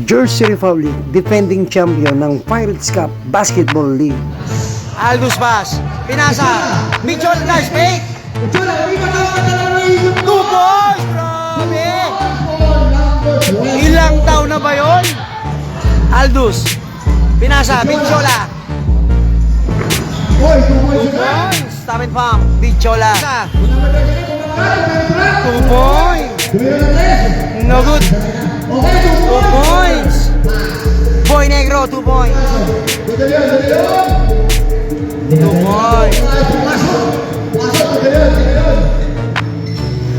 Jersey Republic, defending champion ng Pirates Cup Basketball League. Aldous pass. Pinasa. Mitchell, nice fake. 2 points. Grabe. Ilang taon na ba yun? Aldous. Pinasa. Mitchola. 2 points. Stop and pump. Mitchola. 2 points. No good. 2 points. Boy Negro, 2 points. 2 points.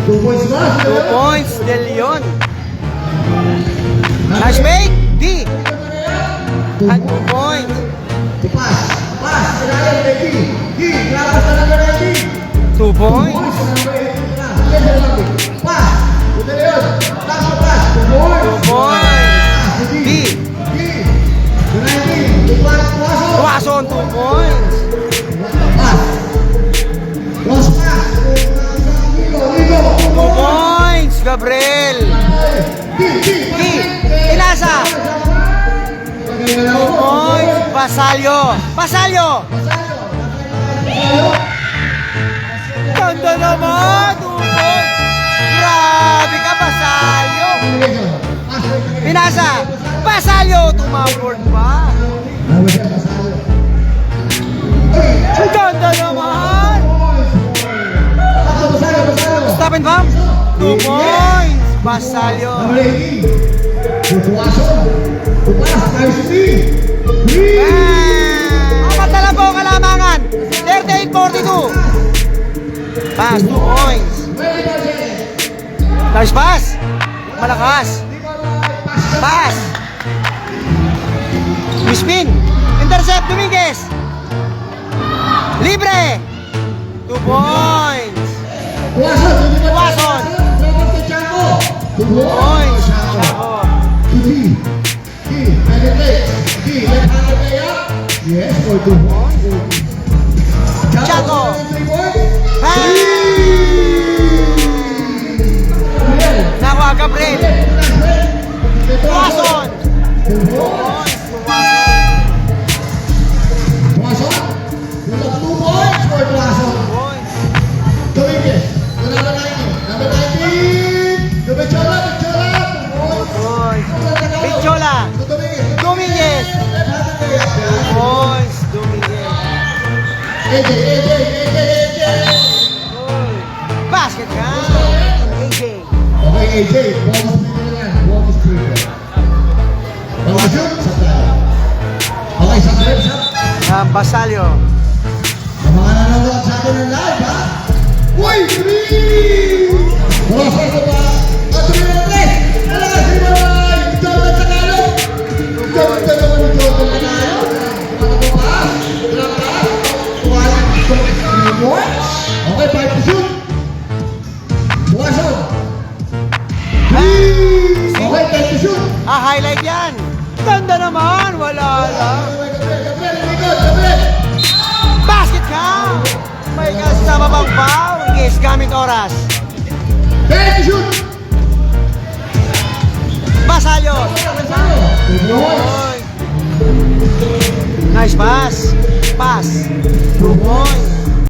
2 points, De Leon. Nice fake, D. At 2 points. 2 points. 2 points. D. Tuason, 2 points. 2 points, Gabriel. D. Inasa. 2 points, Basalio. Basalio. Ganda naman, 2 points. Grabe ka, Basalio. Pinasa. Basalio, tumaward pa. Ang ganda naman. Stop and bump. 2 points. Basalio. Apat na lang po ang kalamangan. 38-42. Pass, 2 points. Nice pass. Malakas. Pass. Spin. Intercept, Dominguez. Libre. 2 points. Tuason. 2 points. Chaco. Chaco. Nakuha, Gabriel. Tuason. 2 points. Pichola. Dominguez. 2 points. Dominguez. Basket count. AJ. Okay, AJ. Ball is trigger. Shoot. Okay, sa trip. Basalio. Ang mga nanonood sa atin ng live, ha? Uy! 3! Rosa sa ba? At 3 na 3! Alakas si Maray! Jordan Tagalog! Jordan naman ni Jordan Tagalog! Matapupas! Lakas! Tuwalan! 3 points! Okay, 5 to shoot! Bukason! 3! Okay, 10 to shoot! Highlight yan. Ganda naman. Wala lang. Basket count. May kasama bang foul? Yes, gamit oras. 10 to shoot! Basalio. 2 points! Nice pass. Pass. 2 points.